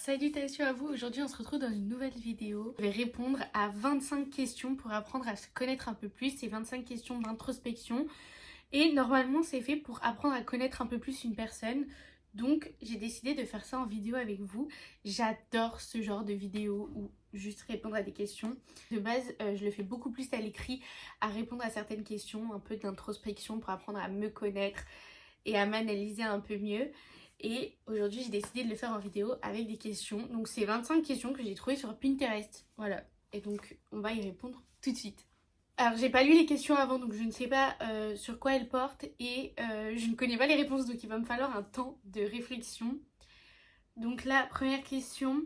Salutations à vous, aujourd'hui on se retrouve dans une nouvelle vidéo. Je vais répondre à 25 questions pour apprendre à se connaître un peu plus, c'est 25 questions d'introspection. Et normalement c'est fait pour apprendre à connaître un peu plus une personne. Donc j'ai décidé de faire ça en vidéo avec vous. J'adore ce genre de vidéo où juste répondre à des questions. De base je le fais beaucoup plus à l'écrit, à répondre à certaines questions, un peu d'introspection pour apprendre à me connaître et à m'analyser un peu mieux. Et aujourd'hui, j'ai décidé de le faire en vidéo avec des questions. Donc, c'est 25 questions que j'ai trouvées sur Pinterest. Voilà. Et donc, on va y répondre tout de suite. Alors, j'ai pas lu les questions avant, donc je ne sais pas sur quoi elles portent. Et je ne connais pas les réponses, donc il va me falloir un temps de réflexion. Donc, la première question.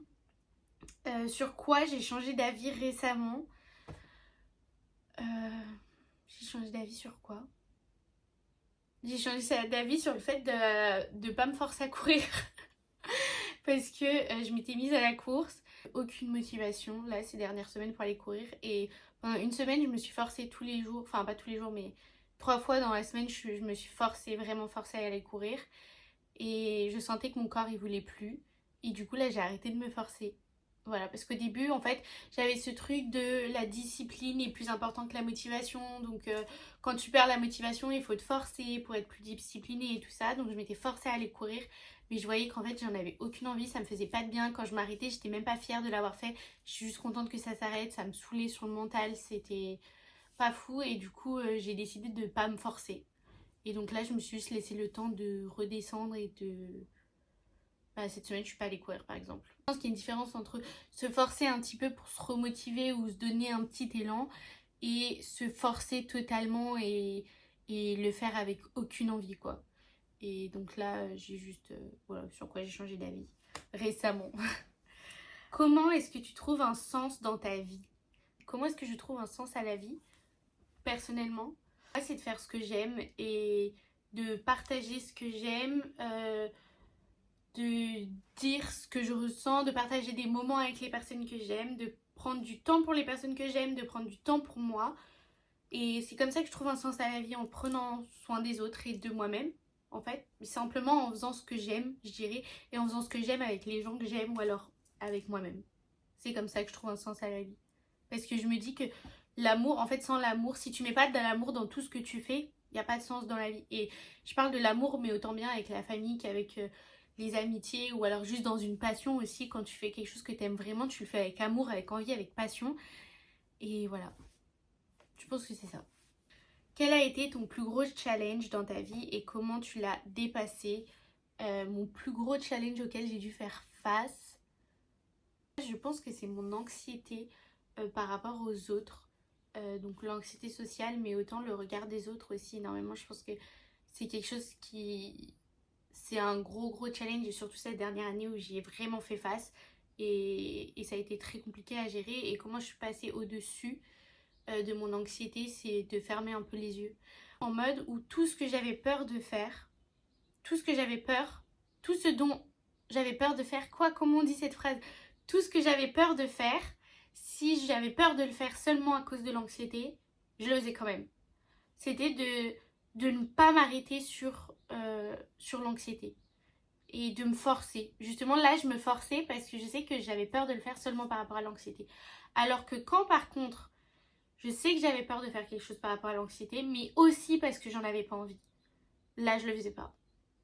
Sur quoi j'ai changé d'avis récemment? J'ai changé d'avis sur quoi? J'ai changé d'avis sur le fait de pas me forcer à courir. Parce que je m'étais mise à la course. Aucune motivation là ces dernières semaines pour aller courir. Et pendant une semaine, je me suis forcée tous les jours, enfin pas tous les jours, mais 3 fois dans la semaine, je me suis forcée, vraiment forcée à aller courir. Et je sentais que mon corps il voulait plus. Et du coup là, j'ai arrêté de me forcer. Voilà, parce qu'au début, en fait, j'avais ce truc de la discipline est plus important que la motivation. Donc, quand tu perds la motivation, il faut te forcer pour être plus discipliné et tout ça. Donc, je m'étais forcée à aller courir. Mais je voyais qu'en fait, j'en avais aucune envie. Ça me faisait pas de bien. Quand je m'arrêtais, j'étais même pas fière de l'avoir fait. Je suis juste contente que ça s'arrête. Ça me saoulait sur le mental. C'était pas fou. Et du coup, j'ai décidé de pas me forcer. Et donc là, je me suis juste laissé le temps de redescendre et de cette semaine, je suis pas allée courir par exemple. Je pense qu'il y a une différence entre se forcer un petit peu pour se remotiver ou se donner un petit élan et se forcer totalement et le faire avec aucune envie quoi. Et donc là, j'ai juste, voilà, sur quoi j'ai changé d'avis récemment. Comment est-ce que tu trouves un sens dans ta vie? Comment est-ce que je trouve un sens à la vie? Personnellement, c'est de faire ce que j'aime et de partager ce que j'aime. De dire ce que je ressens, de partager des moments avec les personnes que j'aime, de prendre du temps pour les personnes que j'aime, de prendre du temps pour moi. Et c'est comme ça que je trouve un sens à la vie, en prenant soin des autres et de moi-même, en fait. Simplement en faisant ce que j'aime, je dirais, et en faisant ce que j'aime avec les gens que j'aime ou alors avec moi-même. C'est comme ça que je trouve un sens à la vie. Parce que je me dis que l'amour, en fait, sans l'amour, si tu mets pas de l'amour dans tout ce que tu fais, il n'y a pas de sens dans la vie. Et je parle de l'amour, mais autant bien avec la famille qu'avec les amitiés ou alors juste dans une passion aussi. Quand tu fais quelque chose que tu aimes vraiment, tu le fais avec amour, avec envie, avec passion. Et voilà. Je pense que c'est ça. Quel a été ton plus gros challenge dans ta vie et comment tu l'as dépassé? Mon plus gros challenge auquel j'ai dû faire face, je pense que c'est mon anxiété par rapport aux autres. Donc l'anxiété sociale, mais autant le regard des autres aussi énormément. Je pense que c'est quelque chose qui... C'est un gros challenge, et surtout cette dernière année où j'y ai vraiment fait face. Et ça a été très compliqué à gérer. Et comment je suis passée au-dessus de mon anxiété, c'est de fermer un peu les yeux. En mode où tout ce que j'avais peur de faire, tout ce que j'avais peur, tout ce dont j'avais peur de faire, quoi, comment on dit cette phrase? Tout ce que j'avais peur de faire, si j'avais peur de le faire seulement à cause de l'anxiété, je l'osais quand même. C'était de ne pas m'arrêter sur l'anxiété et de me forcer. Justement là, je me forçais parce que je sais que j'avais peur de le faire seulement par rapport à l'anxiété. Alors que quand par contre, je sais que j'avais peur de faire quelque chose par rapport à l'anxiété, mais aussi parce que j'en avais pas envie. Là, je le faisais pas.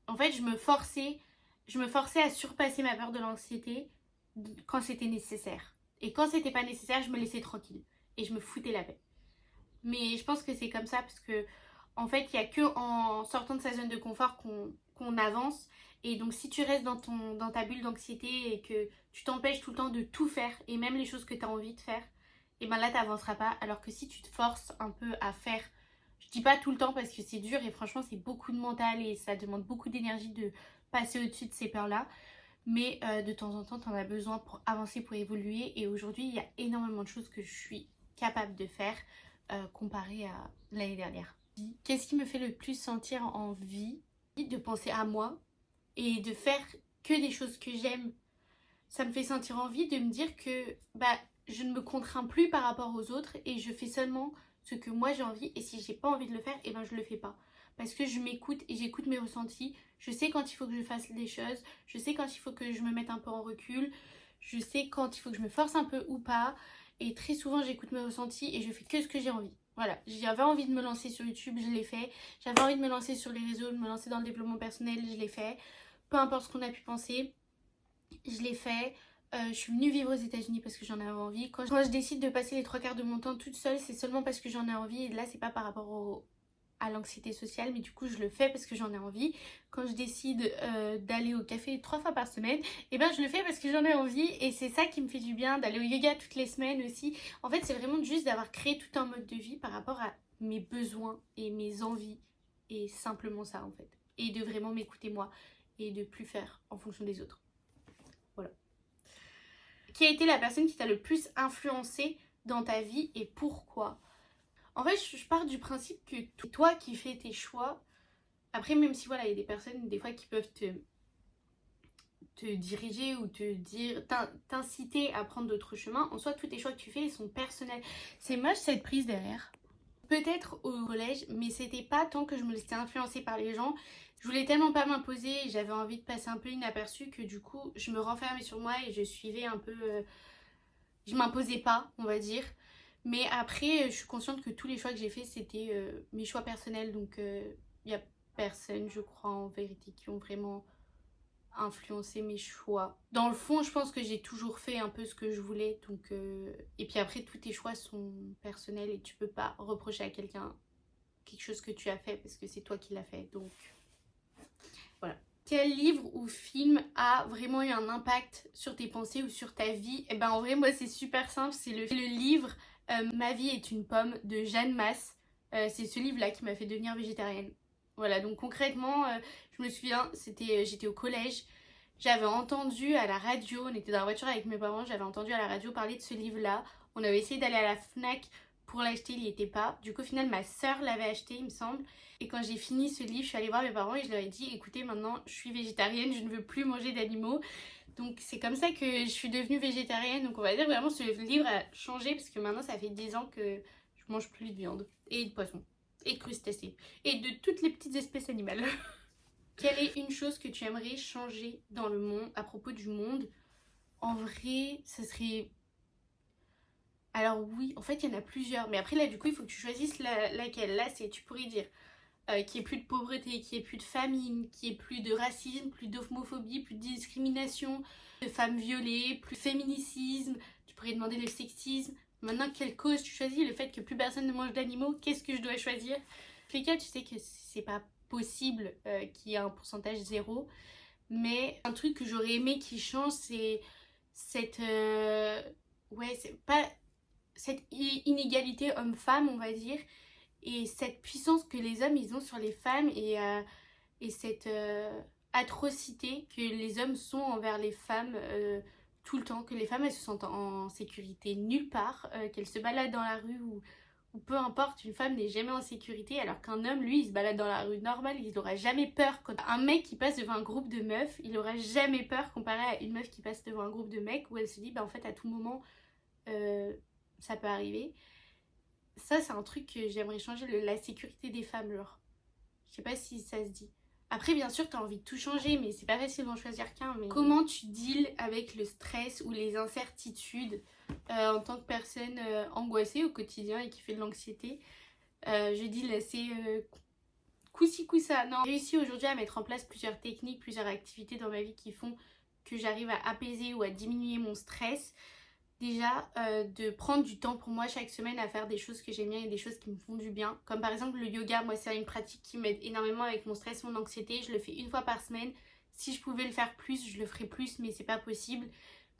En fait, je me forçais à surpasser ma peur de l'anxiété quand c'était nécessaire. Et quand c'était pas nécessaire, je me laissais tranquille et je me foutais la paix. Mais je pense que c'est comme ça parce que en fait, il n'y a que en sortant de sa zone de confort qu'on avance. Et donc si tu restes dans ta bulle d'anxiété et que tu t'empêches tout le temps de tout faire, et même les choses que tu as envie de faire, et ben là tu n'avanceras pas. Alors que si tu te forces un peu à faire, je dis pas tout le temps parce que c'est dur et franchement c'est beaucoup de mental et ça demande beaucoup d'énergie de passer au-dessus de ces peurs-là. Mais de temps en temps tu en as besoin pour avancer, pour évoluer. Et aujourd'hui il y a énormément de choses que je suis capable de faire comparé à l'année dernière. Qu'est-ce qui me fait le plus sentir en vie? De penser à moi et de faire que des choses que j'aime. Ça me fait sentir envie de me dire que je ne me contrains plus par rapport aux autres et je fais seulement ce que moi j'ai envie, et si j'ai pas envie de le faire, et ben je le fais pas. Parce que je m'écoute et j'écoute mes ressentis, Je sais quand il faut que je fasse des choses, je sais quand il faut que je me mette un peu en recul, je sais quand il faut que je me force un peu ou pas. Et très souvent j'écoute mes ressentis et je fais que ce que j'ai envie. Voilà, j'avais envie de me lancer sur YouTube, je l'ai fait. J'avais envie de me lancer sur les réseaux, de me lancer dans le développement personnel, je l'ai fait. Peu importe ce qu'on a pu penser, je l'ai fait. Je suis venue vivre aux États-Unis parce que j'en avais envie. Quand je décide de passer les 3/4 de mon temps toute seule, c'est seulement parce que j'en ai envie. Et là, c'est pas par rapport à l'anxiété sociale, mais du coup, je le fais parce que j'en ai envie. Quand je décide d'aller au café 3 fois par semaine, et ben je le fais parce que j'en ai envie. Et c'est ça qui me fait du bien, d'aller au yoga toutes les semaines aussi. En fait, c'est vraiment juste d'avoir créé tout un mode de vie par rapport à mes besoins et mes envies. Et simplement ça, en fait. Et de vraiment m'écouter moi et de plus faire en fonction des autres. Voilà. Qui a été la personne qui t'a le plus influencé dans ta vie et pourquoi? En fait, je pars du principe que toi qui fais tes choix, après même si voilà, il y a des personnes des fois qui peuvent te diriger ou te dire, t'inciter à prendre d'autres chemins, en soi tous tes choix que tu fais ils sont personnels. C'est moche cette prise derrière. Peut-être au collège, mais c'était pas tant que je me laissais influencer par les gens. Je voulais tellement pas m'imposer, j'avais envie de passer un peu inaperçue que du coup je me renfermais sur moi et je suivais un peu... je m'imposais pas, on va dire. Mais après, je suis consciente que tous les choix que j'ai faits, c'était mes choix personnels. Donc, il n'y a personne, je crois, en vérité, qui ont vraiment influencé mes choix. Dans le fond, je pense que j'ai toujours fait un peu ce que je voulais. Donc, et puis après, tous tes choix sont personnels et tu peux pas reprocher à quelqu'un quelque chose que tu as fait parce que c'est toi qui l'as fait. Donc, voilà. Quel livre ou film a vraiment eu un impact sur tes pensées ou sur ta vie? Et ben en vrai, moi, c'est super simple. C'est le livre Ma vie est une pomme de Jeanne Masse. C'est ce livre-là qui m'a fait devenir végétarienne. Voilà, donc concrètement, je me souviens, j'étais au collège. J'avais entendu à la radio, on était dans la voiture avec mes parents, j'avais entendu à la radio parler de ce livre-là. On avait essayé d'aller à la Fnac pour l'acheter, il n'y était pas. Du coup, au final, ma soeur l'avait acheté, il me semble. Et quand j'ai fini ce livre, je suis allée voir mes parents et je leur ai dit, écoutez, maintenant, je suis végétarienne, je ne veux plus manger d'animaux. Donc, c'est comme ça que je suis devenue végétarienne. Donc, on va dire vraiment, ce livre a changé parce que maintenant, ça fait 10 ans que je mange plus de viande et de poisson et de crustacés et de toutes les petites espèces animales. Quelle est une chose que tu aimerais changer dans le monde, à propos du monde? En vrai, ça serait... Alors oui, en fait, il y en a plusieurs. Mais après, là, du coup, il faut que tu choisisses laquelle. Là, tu pourrais dire qu'il n'y ait plus de pauvreté, qu'il n'y ait plus de famine, qu'il n'y ait plus de racisme, plus d'homophobie, plus de discrimination, de femmes violées, plus de féminicisme. Tu pourrais demander le sexisme. Maintenant, quelle cause tu choisis? Le fait que plus personne ne mange d'animaux, qu'est-ce que je dois choisir? En tous les cas, tu sais que c'est pas possible qu'il y ait un pourcentage zéro. Mais un truc que j'aurais aimé qui change, c'est cette... ouais, c'est pas... cette inégalité homme-femme, on va dire, et cette puissance que les hommes ils ont sur les femmes et cette atrocité que les hommes sont envers les femmes tout le temps, que les femmes elles se sentent en sécurité nulle part, qu'elles se baladent dans la rue ou peu importe, une femme n'est jamais en sécurité alors qu'un homme lui il se balade dans la rue normale, il n'aura jamais peur. Quand un mec qui passe devant un groupe de meufs, il n'aura jamais peur comparé à une meuf qui passe devant un groupe de mecs où elle se dit bah en fait à tout moment ça peut arriver. Ça, c'est un truc que j'aimerais changer, la sécurité des femmes, genre. Je sais pas si ça se dit. Après, bien sûr, t'as envie de tout changer, mais c'est pas facile d'en choisir qu'un. Mais... Comment tu deals avec le stress ou les incertitudes en tant que personne angoissée au quotidien et qui fait de l'anxiété? Je deal assez coup-ci, coup-ça. Non, j'ai réussi aujourd'hui à mettre en place plusieurs techniques, plusieurs activités dans ma vie qui font que j'arrive à apaiser ou à diminuer mon stress. Déjà, de prendre du temps pour moi chaque semaine à faire des choses que j'aime bien et des choses qui me font du bien. Comme par exemple le yoga, moi c'est une pratique qui m'aide énormément avec mon stress, mon anxiété. Je le fais une fois par semaine. Si je pouvais le faire plus, je le ferais plus, mais c'est pas possible.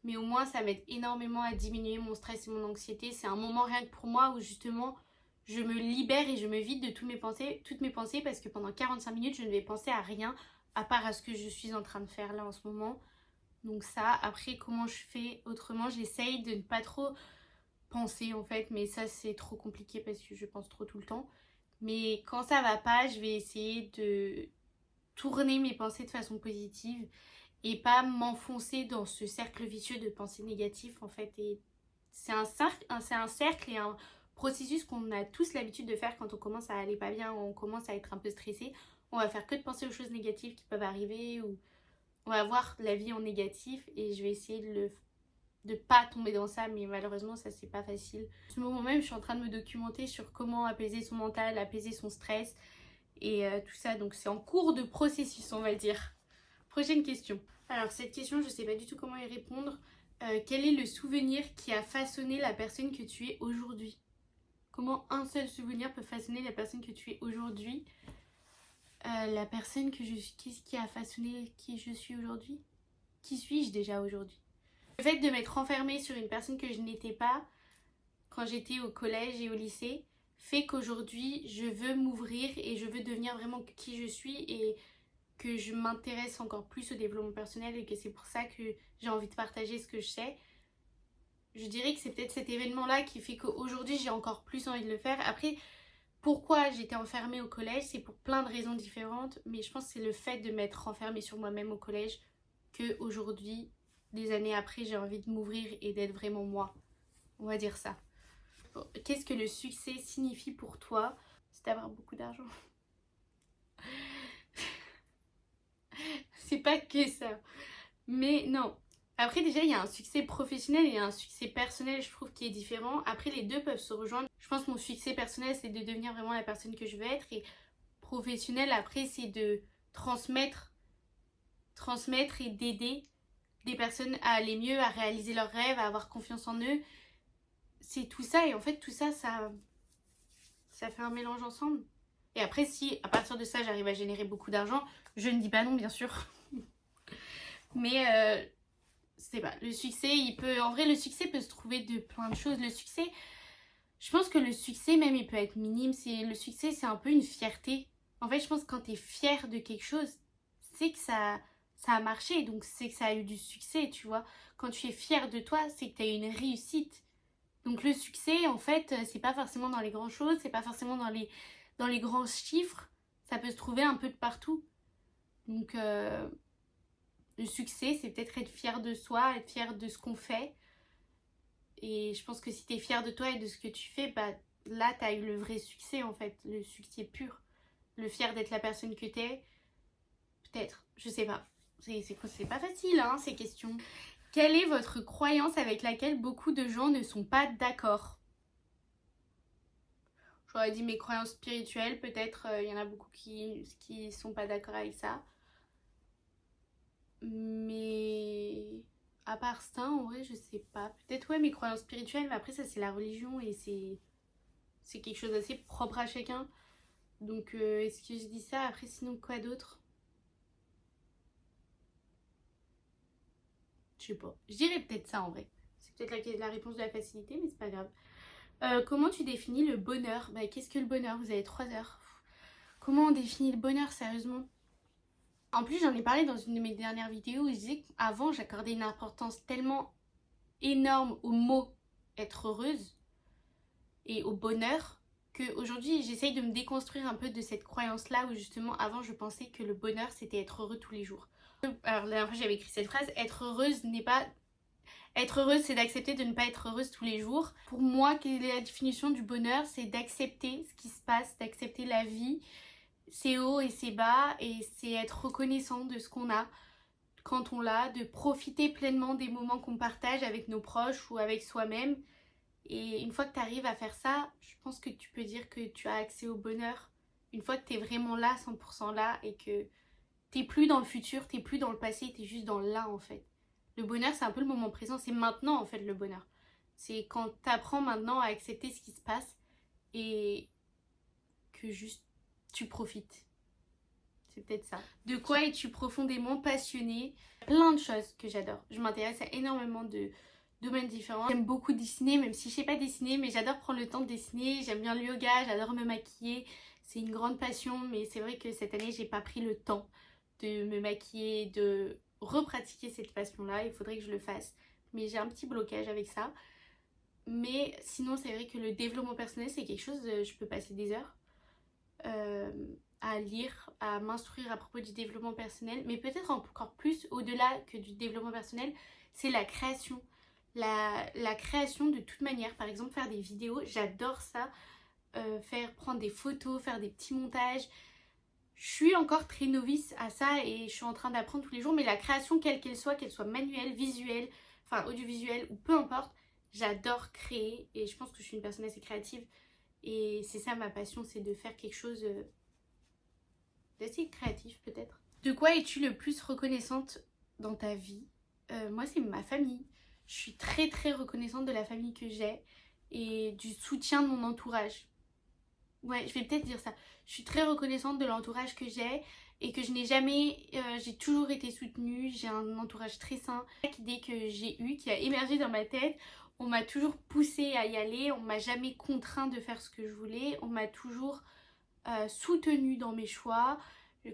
Mais au moins ça m'aide énormément à diminuer mon stress et mon anxiété. C'est un moment rien que pour moi où justement je me libère et je me vide de toutes mes pensées parce que pendant 45 minutes je ne vais penser à rien à part à ce que je suis en train de faire là en ce moment. Donc ça, après comment je fais autrement, j'essaye de ne pas trop penser en fait, mais ça c'est trop compliqué parce que je pense trop tout le temps. Mais quand ça va pas, je vais essayer de tourner mes pensées de façon positive et pas m'enfoncer dans ce cercle vicieux de pensées négatives en fait. Et c'est un cercle et un processus qu'on a tous l'habitude de faire quand on commence à aller pas bien, on commence à être un peu stressé. on va faire que de penser aux choses négatives qui peuvent arriver, ou on va voir la vie en négatif, et je vais essayer de pas tomber dans ça, mais malheureusement ça c'est pas facile. En ce moment même je suis en train de me documenter sur comment apaiser son mental, apaiser son stress et tout ça, donc c'est en cours de processus on va dire. Prochaine question. Alors cette question je sais pas du tout comment y répondre. Quel est le souvenir qui a façonné la personne que tu es aujourd'hui? Comment un seul souvenir peut façonner la personne que tu es aujourd'hui? La personne que je suis, qu'est-ce qui a façonné qui je suis aujourd'hui? Qui suis-je déjà aujourd'hui? Le fait de m'être enfermée sur une personne que je n'étais pas quand j'étais au collège et au lycée fait qu'aujourd'hui je veux m'ouvrir et je veux devenir vraiment qui je suis, et que je m'intéresse encore plus au développement personnel, et que c'est pour ça que j'ai envie de partager ce que je sais. Je dirais que c'est peut-être cet événement-là qui fait qu'aujourd'hui j'ai encore plus envie de le faire. Après, pourquoi j'étais enfermée au collège, c'est pour plein de raisons différentes, mais je pense que c'est le fait de m'être renfermée sur moi-même au collège que aujourd'hui, des années après, j'ai envie de m'ouvrir et d'être vraiment moi. On va dire ça. Qu'est-ce que le succès signifie pour toi? C'est d'avoir beaucoup d'argent. C'est pas que ça. Mais non. Après déjà, il y a un succès professionnel et un succès personnel, je trouve, qui est différent. Après, les deux peuvent se rejoindre. Je pense que mon succès personnel, c'est de devenir vraiment la personne que je veux être. Et professionnel, après, c'est de transmettre et d'aider des personnes à aller mieux, à réaliser leurs rêves, à avoir confiance en eux. C'est tout ça, et en fait tout ça, ça fait un mélange ensemble. Et après, si à partir de ça j'arrive à générer beaucoup d'argent, je ne dis pas non bien sûr. Mais c'est pas, le succès, en vrai le succès peut se trouver de plein de choses. Le succès, je pense que le succès même il peut être minime. Le succès c'est un peu une fierté. En fait je pense que quand t'es fier de quelque chose, c'est que ça a marché, donc c'est que ça a eu du succès, tu vois. Quand tu es fier de toi, c'est que tu as eu une réussite. Donc le succès, en fait, c'est pas forcément dans les grandes choses, c'est pas forcément dans les grands chiffres, ça peut se trouver un peu de partout. Donc le succès, c'est peut-être être fier de soi, être fier de ce qu'on fait. Et je pense que si t'es fier de toi et de ce que tu fais, bah là t'as eu le vrai succès en fait, le succès pur. Le fier d'être la personne que t'es, peut-être, je sais pas. C'est pas facile hein, ces questions. Quelle est votre croyance avec laquelle beaucoup de gens ne sont pas d'accord? J'aurais dit mes croyances spirituelles, peut-être, il y en a beaucoup qui sont pas d'accord avec ça. Mais à part ça, en vrai, je sais pas. Peut-être, ouais, mes croyances spirituelles, mais après, ça, c'est la religion et c'est quelque chose d'assez propre à chacun. Donc, est-ce que je dis ça? Après, sinon, quoi d'autre? Je sais pas. Je dirais peut-être ça, en vrai. C'est peut-être la réponse de la facilité, mais c'est pas grave. Comment tu définis le bonheur? Bah, qu'est-ce que le bonheur? Vous avez 3 heures. Comment on définit le bonheur, sérieusement? En plus, j'en ai parlé dans une de mes dernières vidéos où je disais qu'avant, j'accordais une importance tellement énorme au mot être heureuse et au bonheur qu'aujourd'hui, j'essaye de me déconstruire un peu de cette croyance-là où justement, avant, je pensais que le bonheur, c'était être heureux tous les jours. Alors, la dernière fois, j'avais écrit cette phrase, être heureuse n'est pas... Être heureuse, c'est d'accepter de ne pas être heureuse tous les jours. Pour moi, quelle est la définition du bonheur? C'est d'accepter ce qui se passe, d'accepter la vie, ses hauts et ses bas, et c'est être reconnaissant de ce qu'on a quand on l'a, de profiter pleinement des moments qu'on partage avec nos proches ou avec soi-même. Et une fois que tu arrives à faire ça, je pense que tu peux dire que tu as accès au bonheur. Une fois que tu es vraiment là, 100% là, et que t'es plus dans le futur, t'es plus dans le passé, t'es juste dans là en fait. Le bonheur, c'est un peu le moment présent, c'est maintenant en fait le bonheur. C'est quand t'apprends maintenant à accepter ce qui se passe et que juste tu profites. C'est peut-être ça. De quoi es-tu profondément passionnée? Plein de choses que j'adore. Je m'intéresse à énormément de domaines différents. J'aime beaucoup dessiner, même si je sais pas dessiner, mais j'adore prendre le temps de dessiner. J'aime bien le yoga, j'adore me maquiller. C'est une grande passion, mais c'est vrai que cette année, j'ai pas pris le temps de me maquiller, de repratiquer cette passion-là. Il faudrait que je le fasse. Mais j'ai un petit blocage avec ça. Mais sinon, c'est vrai que le développement personnel, c'est quelque chose, je peux passer des heures à lire, à m'instruire à propos du développement personnel. Mais peut-être encore plus, au-delà que du développement personnel, c'est la création. La création de toute manière. Par exemple, faire des vidéos, j'adore ça. Prendre des photos, faire des petits montages. Je suis encore très novice à ça et je suis en train d'apprendre tous les jours, mais la création, quelle qu'elle soit manuelle, visuelle, enfin audiovisuelle ou peu importe, j'adore créer et je pense que je suis une personne assez créative et c'est ça ma passion, c'est de faire quelque chose d'assez créatif peut-être. De quoi es-tu le plus reconnaissante dans ta vie? Moi c'est ma famille. Je suis très très reconnaissante de la famille que j'ai et du soutien de mon entourage. Ouais, je vais peut-être dire ça. Je suis très reconnaissante de l'entourage que j'ai et que je n'ai jamais... j'ai toujours été soutenue, j'ai un entourage très sain. Chaque idée que j'ai eue, qui a émergé dans ma tête, on m'a toujours poussée à y aller, on m'a jamais contraint de faire ce que je voulais, on m'a toujours soutenue dans mes choix.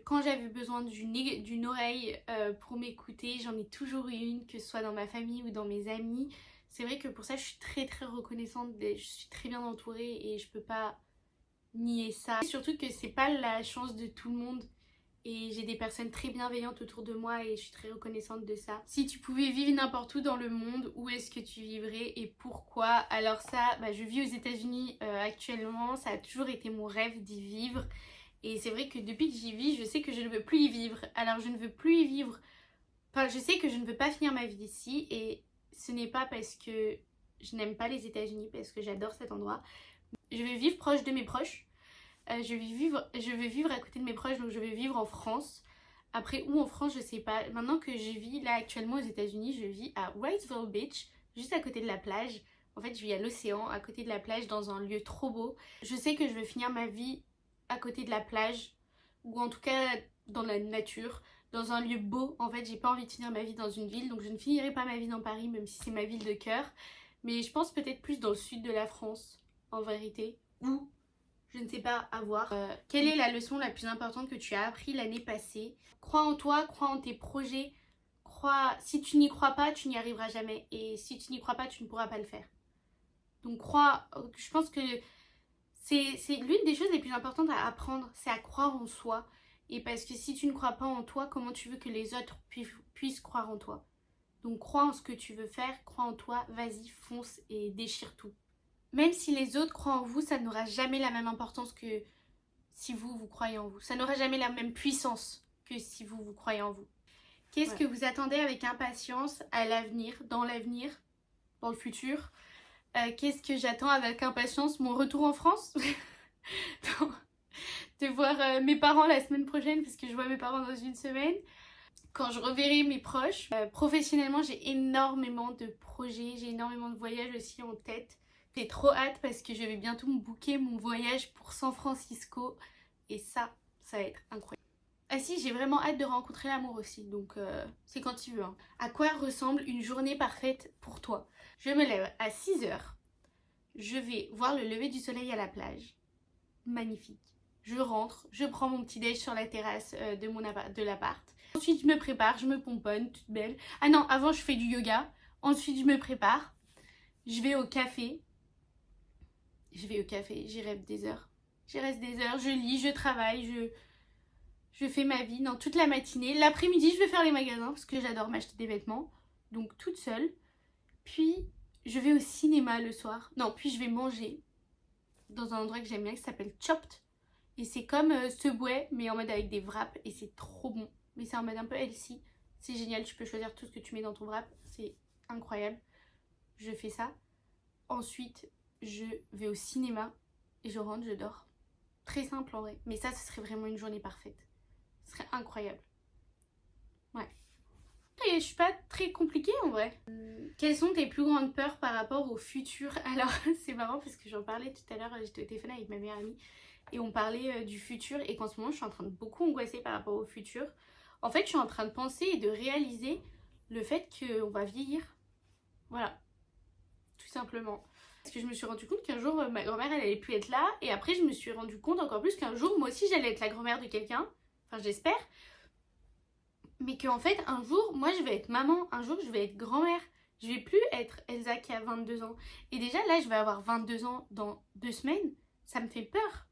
Quand j'avais besoin d'une oreille pour m'écouter, j'en ai toujours eu une, que ce soit dans ma famille ou dans mes amis. C'est vrai que pour ça, je suis très très reconnaissante, je suis très bien entourée et je peux pas nier ça. Et surtout que c'est pas la chance de tout le monde et j'ai des personnes très bienveillantes autour de moi et je suis très reconnaissante de ça. Si tu pouvais vivre n'importe où dans le monde, où est-ce que tu vivrais et pourquoi? Alors ça, je vis aux États-Unis actuellement, ça a toujours été mon rêve d'y vivre et c'est vrai que depuis que j'y vis, je sais que je ne veux plus y vivre. Alors je ne veux plus y vivre, enfin je sais que je ne veux pas finir ma vie ici et ce n'est pas parce que je n'aime pas les États-Unis, parce que j'adore cet endroit. Je vais vivre proche de mes proches. Je vais vivre à côté de mes proches, donc je vais vivre en France. Après, où en France, je sais pas. Maintenant que je vis là actuellement aux États-Unis, je vis à Wrightsville Beach, juste à côté de la plage. En fait, je vis à l'océan, à côté de la plage, dans un lieu trop beau. Je sais que je veux finir ma vie à côté de la plage, ou en tout cas dans la nature, dans un lieu beau. En fait, j'ai pas envie de finir ma vie dans une ville, donc je ne finirai pas ma vie dans Paris, même si c'est ma ville de cœur. Mais je pense peut-être plus dans le sud de la France, en vérité. Ou je ne sais pas, à voir. Quelle est la leçon la plus importante que tu as appris l'année passée? Crois en toi, crois en tes projets. Si tu n'y crois pas, tu n'y arriveras jamais. Et si tu n'y crois pas, tu ne pourras pas le faire. Donc je pense que c'est l'une des choses les plus importantes à apprendre, c'est à croire en soi. Et parce que si tu ne crois pas en toi, comment tu veux que les autres puissent croire en toi? Donc crois en ce que tu veux faire, crois en toi, vas-y, fonce et déchire tout. Même si les autres croient en vous, ça n'aura jamais la même importance que si vous croyez en vous. Ça n'aura jamais la même puissance que si vous croyez en vous. Qu'est-ce que vous attendez avec impatience à l'avenir, dans le futur? Qu'est-ce que j'attends avec impatience? Mon retour en France? De voir mes parents la semaine prochaine, parce que je vois mes parents dans une semaine. Quand je reverrai mes proches. Professionnellement, j'ai énormément de projets, j'ai énormément de voyages aussi en tête. J'ai trop hâte parce que je vais bientôt me booker mon voyage pour San Francisco. Et ça va être incroyable. Ah si, j'ai vraiment hâte de rencontrer l'amour aussi, donc c'est quand tu veux. Hein. À quoi ressemble une journée parfaite pour toi? Je me lève à 6h. Je vais voir le lever du soleil à la plage. Magnifique. Je rentre, je prends mon petit déj sur la terrasse de l'appart. Ensuite, je me prépare, je me pomponne, toute belle. Ah non, avant, je fais du yoga. Ensuite, je me prépare. Je vais au café. J'y reste des heures. Je lis, je travaille, je fais ma vie dans toute la matinée. L'après-midi, je vais faire les magasins parce que j'adore m'acheter des vêtements. Donc, toute seule. Puis, je vais au cinéma le soir. Non, puis je vais manger dans un endroit que j'aime bien qui s'appelle Chopped. Et c'est comme Subway, mais en mode avec des wraps. Et c'est trop bon. Mais c'est en mode un peu healthy. C'est génial, tu peux choisir tout ce que tu mets dans ton wrap. C'est incroyable. Je fais ça. Ensuite, je vais au cinéma et je rentre, je dors. Très simple en vrai. Mais ça, ce serait vraiment une journée parfaite. Ce serait incroyable. Ouais. Et je suis pas très compliquée en vrai. Quelles sont tes plus grandes peurs par rapport au futur? Alors, c'est marrant parce que j'en parlais tout à l'heure. J'étais au téléphone avec ma meilleure amie. Et on parlait du futur et qu'en ce moment je suis en train de beaucoup angoisser par rapport au futur. En fait, je suis en train de penser et de réaliser le fait qu'on va vieillir. Voilà, tout simplement. Parce que je me suis rendu compte qu'un jour ma grand-mère elle allait plus être là et après je me suis rendu compte encore plus qu'un jour moi aussi j'allais être la grand-mère de quelqu'un. Enfin, j'espère. Mais qu'en fait, un jour, moi je vais être maman, un jour je vais être grand-mère. Je vais plus être Elsa qui a 22 ans. Et déjà là, je vais avoir 22 ans dans 2 semaines. Ça me fait peur.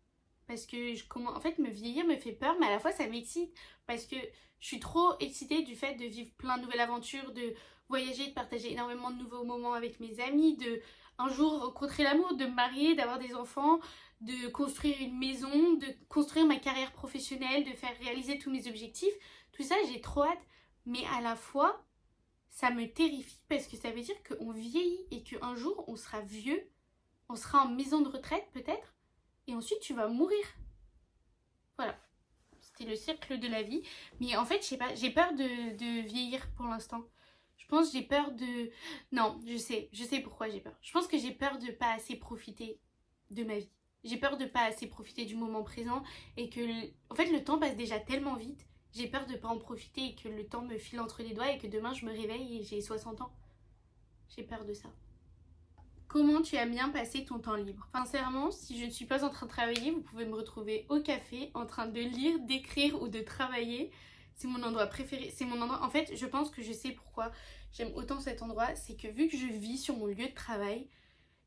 Parce que en fait, me vieillir me fait peur, mais à la fois ça m'excite. Parce que je suis trop excitée du fait de vivre plein de nouvelles aventures, de voyager, de partager énormément de nouveaux moments avec mes amis, de un jour rencontrer l'amour, de me marier, d'avoir des enfants, de construire une maison, de construire ma carrière professionnelle, de faire réaliser tous mes objectifs. Tout ça, j'ai trop hâte. Mais à la fois, ça me terrifie parce que ça veut dire qu'on vieillit et qu'un jour, on sera vieux, on sera en maison de retraite peut-être, et ensuite tu vas mourir. Voilà. C'était le cercle de la vie. Mais en fait, je sais pas, j'ai peur de vieillir pour l'instant. Je pense que j'ai peur de... Non, je sais pourquoi j'ai peur. Je pense que j'ai peur de pas assez profiter de ma vie. J'ai peur de pas assez profiter du moment présent et que... En fait, le temps passe déjà tellement vite. J'ai peur de pas en profiter et que le temps me file entre les doigts et que demain je me réveille et j'ai 60 ans. J'ai peur de ça. Comment tu as bien passé ton temps libre? Sincèrement, si je ne suis pas en train de travailler, vous pouvez me retrouver au café en train de lire, d'écrire ou de travailler. C'est mon endroit préféré. C'est mon endroit... En fait, je pense que je sais pourquoi j'aime autant cet endroit. C'est que vu que je vis sur mon lieu de travail,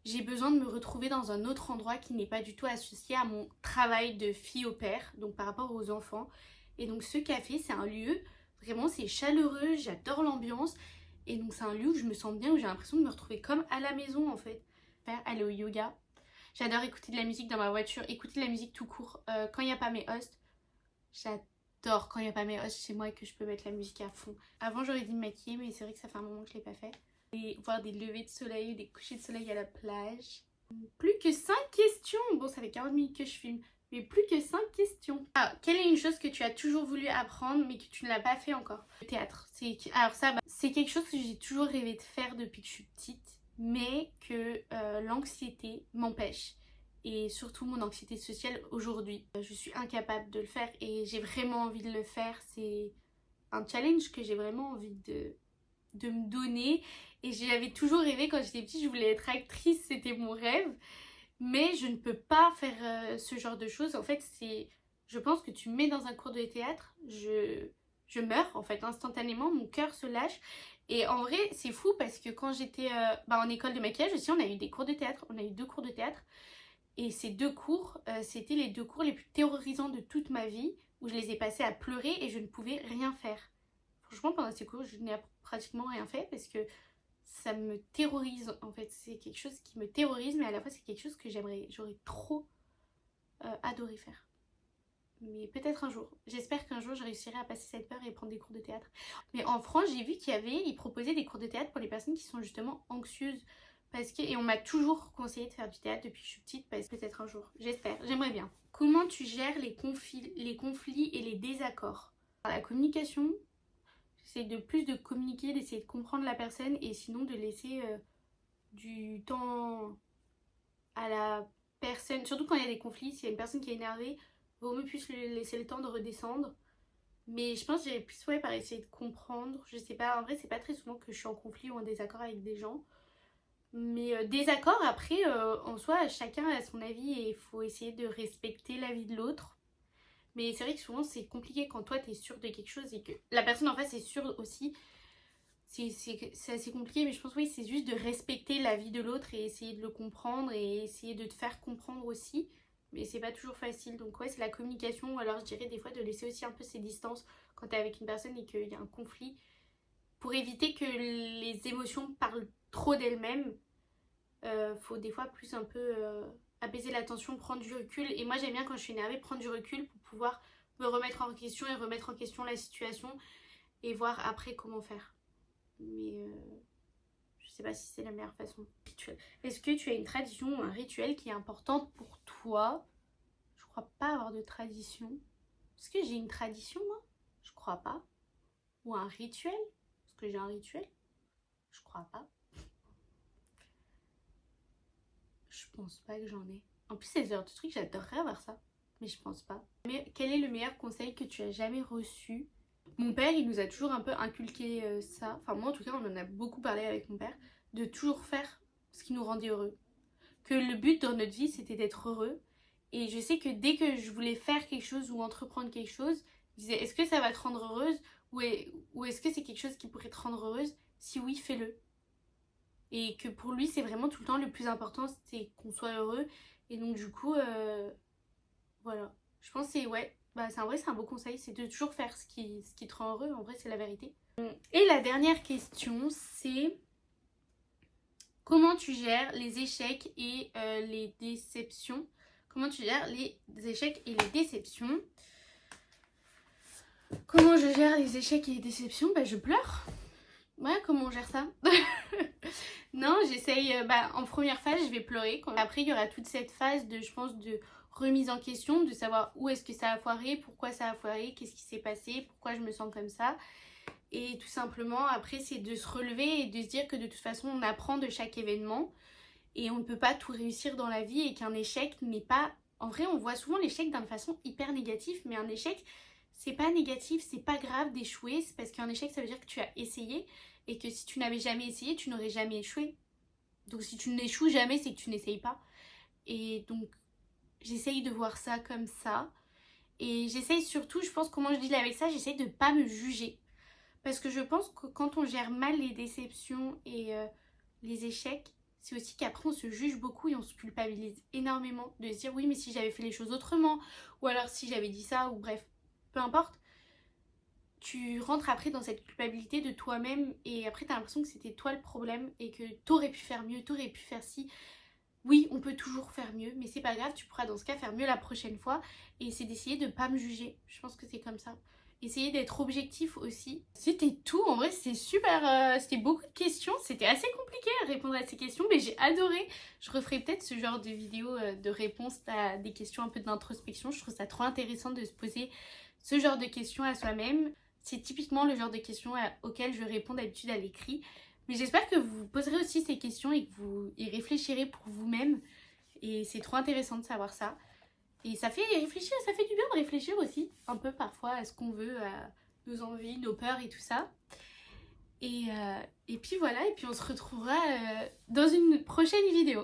j'ai besoin de me retrouver dans un autre endroit qui n'est pas du tout associé à mon travail de fille au père, donc par rapport aux enfants. Et donc ce café, c'est un lieu, vraiment c'est chaleureux, j'adore l'ambiance. Et donc c'est un lieu où je me sens bien, où j'ai l'impression de me retrouver comme à la maison en fait. Aller au yoga. J'adore écouter de la musique dans ma voiture, écouter de la musique tout court. Quand il n'y a pas mes hosts, j'adore quand il n'y a pas mes hosts chez moi et que je peux mettre la musique à fond. Avant j'aurais dû me maquiller, mais c'est vrai que ça fait un moment que je ne l'ai pas fait. Et voir des levées de soleil, des couchers de soleil à la plage. Plus que 5 questions. Bon, ça fait 40 minutes que je filme, mais plus que 5 questions. Alors, quelle est une chose que tu as toujours voulu apprendre mais que tu ne l'as pas fait encore? Le théâtre. Alors ça, c'est quelque chose que j'ai toujours rêvé de faire depuis que je suis petite, mais que l'anxiété m'empêche. Et surtout mon anxiété sociale aujourd'hui. Je suis incapable de le faire et j'ai vraiment envie de le faire. C'est un challenge que j'ai vraiment envie de me donner. Et j'avais toujours rêvé quand j'étais petite, je voulais être actrice, c'était mon rêve. Mais je ne peux pas faire ce genre de choses. En fait, je pense que tu me mets dans un cours de théâtre, je meurs en fait instantanément, mon cœur se lâche. Et en vrai, c'est fou parce que quand j'étais en école de maquillage aussi, on a eu des cours de théâtre, on a eu 2 cours de théâtre. Et ces 2 cours, c'était les 2 cours les plus terrorisants de toute ma vie, où je les ai passés à pleurer et je ne pouvais rien faire. Franchement, pendant ces cours, je n'ai pratiquement rien fait parce que ça me terrorise. En fait, c'est quelque chose qui me terrorise, mais à la fois, c'est quelque chose que j'aurais trop adoré faire. Mais peut-être un jour. J'espère qu'un jour, je réussirai à passer cette peur et prendre des cours de théâtre. Mais en France, j'ai vu ils proposaient des cours de théâtre pour les personnes qui sont justement anxieuses. Et on m'a toujours conseillé de faire du théâtre depuis que je suis petite, parce que peut-être un jour. J'espère, j'aimerais bien. Comment tu gères les conflits et les désaccords? La communication. J'essaie de plus de communiquer, d'essayer de comprendre la personne et sinon de laisser du temps à la personne. Surtout quand il y a des conflits, s'il y a une personne qui est énervée, vaut mieux plus lui laisser le temps de redescendre. Mais je pense que j'irais plus par essayer de comprendre. Je sais pas, en vrai c'est pas très souvent que je suis en conflit ou en désaccord avec des gens. Mais désaccord après, en soi, chacun a son avis et il faut essayer de respecter l'avis de l'autre. Mais c'est vrai que souvent c'est compliqué quand toi t'es sûr de quelque chose et que la personne en face est sûre aussi. C'est assez compliqué, mais je pense oui, c'est juste de respecter l'avis de l'autre et essayer de le comprendre et essayer de te faire comprendre aussi. Mais c'est pas toujours facile. Donc ouais, c'est la communication, ou alors je dirais des fois de laisser aussi un peu ses distances quand t'es avec une personne et qu'il y a un conflit. Pour éviter que les émotions parlent trop d'elles-mêmes, faut des fois plus un peu apaiser la tension, prendre du recul. Et moi j'aime bien quand je suis énervée prendre du recul pour pouvoir me remettre en question et remettre en question la situation et voir après comment faire. Mais je sais pas si c'est la meilleure façon. Est-ce que tu as une tradition ou un rituel qui est important pour toi? Je crois pas avoir de tradition. Est-ce que j'ai une tradition moi? Je crois pas. Ou un rituel? Est-ce que j'ai un rituel? Je crois pas. Je pense pas que j'en ai. En plus, c'est le genre de truc, j'adorerais avoir ça. Mais je pense pas. Mais quel est le meilleur conseil que tu as jamais reçu? Mon père, il nous a toujours un peu inculqué ça. Enfin, moi, en tout cas, on en a beaucoup parlé avec mon père. De toujours faire ce qui nous rendait heureux. Que le but dans notre vie, c'était d'être heureux. Et je sais que dès que je voulais faire quelque chose ou entreprendre quelque chose, je disais, est-ce que ça va te rendre heureuse? Ou est-ce que c'est quelque chose qui pourrait te rendre heureuse? Si oui, fais-le. Et que pour lui, c'est vraiment tout le temps le plus important, c'est qu'on soit heureux. Et donc, du coup, voilà. Je pense que c'est, ouais, bah, c'est un beau conseil, c'est de toujours faire ce qui te rend heureux. En vrai, c'est la vérité. Et la dernière question, c'est comment tu gères les échecs et les déceptions? Comment tu gères les échecs et les déceptions? Comment je gère les échecs et les déceptions? Bah, je pleure. Ouais, comment on gère ça? Non, j'essaye, en première phase, je vais pleurer. Après, il y aura toute cette phase de, je pense, de remise en question, de savoir où est-ce que ça a foiré, pourquoi ça a foiré, qu'est-ce qui s'est passé, pourquoi je me sens comme ça. Et tout simplement, après, c'est de se relever et de se dire que de toute façon, on apprend de chaque événement. Et on ne peut pas tout réussir dans la vie et qu'un échec n'est pas... En vrai, on voit souvent l'échec d'une façon hyper négative, mais un échec, c'est pas négatif, c'est pas grave d'échouer. C'est parce qu'un échec, ça veut dire que tu as essayé et que si tu n'avais jamais essayé, tu n'aurais jamais échoué. Donc si tu n'échoues jamais, c'est que tu n'essayes pas. Et donc, j'essaye de voir ça comme ça. Et j'essaye surtout, je pense, comment je dis avec ça, j'essaye de ne pas me juger. Parce que je pense que quand on gère mal les déceptions et les échecs, c'est aussi qu'après on se juge beaucoup et on se culpabilise énormément de se dire oui mais si j'avais fait les choses autrement ou alors si j'avais dit ça ou bref, peu importe. Tu rentres après dans cette culpabilité de toi-même et après t'as l'impression que c'était toi le problème et que t'aurais pu faire mieux, t'aurais pu faire ci. Oui, on peut toujours faire mieux, mais c'est pas grave, tu pourras dans ce cas faire mieux la prochaine fois. Et c'est d'essayer de pas me juger. Je pense que c'est comme ça. Essayer d'être objectif aussi. C'était tout, en vrai c'était super, c'était beaucoup de questions. C'était assez compliqué à répondre à ces questions, mais j'ai adoré. Je referai peut-être ce genre de vidéo de réponse à des questions un peu d'introspection. Je trouve ça trop intéressant de se poser ce genre de questions à soi-même. C'est typiquement le genre de questions auxquelles je réponds d'habitude à l'écrit. Mais j'espère que vous poserez aussi ces questions et que vous y réfléchirez pour vous-même. Et c'est trop intéressant de savoir ça. Et ça fait réfléchir, ça fait du bien de réfléchir aussi, un peu parfois à ce qu'on veut, à nos envies, nos peurs et tout ça. Et puis voilà, et puis on se retrouvera dans une prochaine vidéo.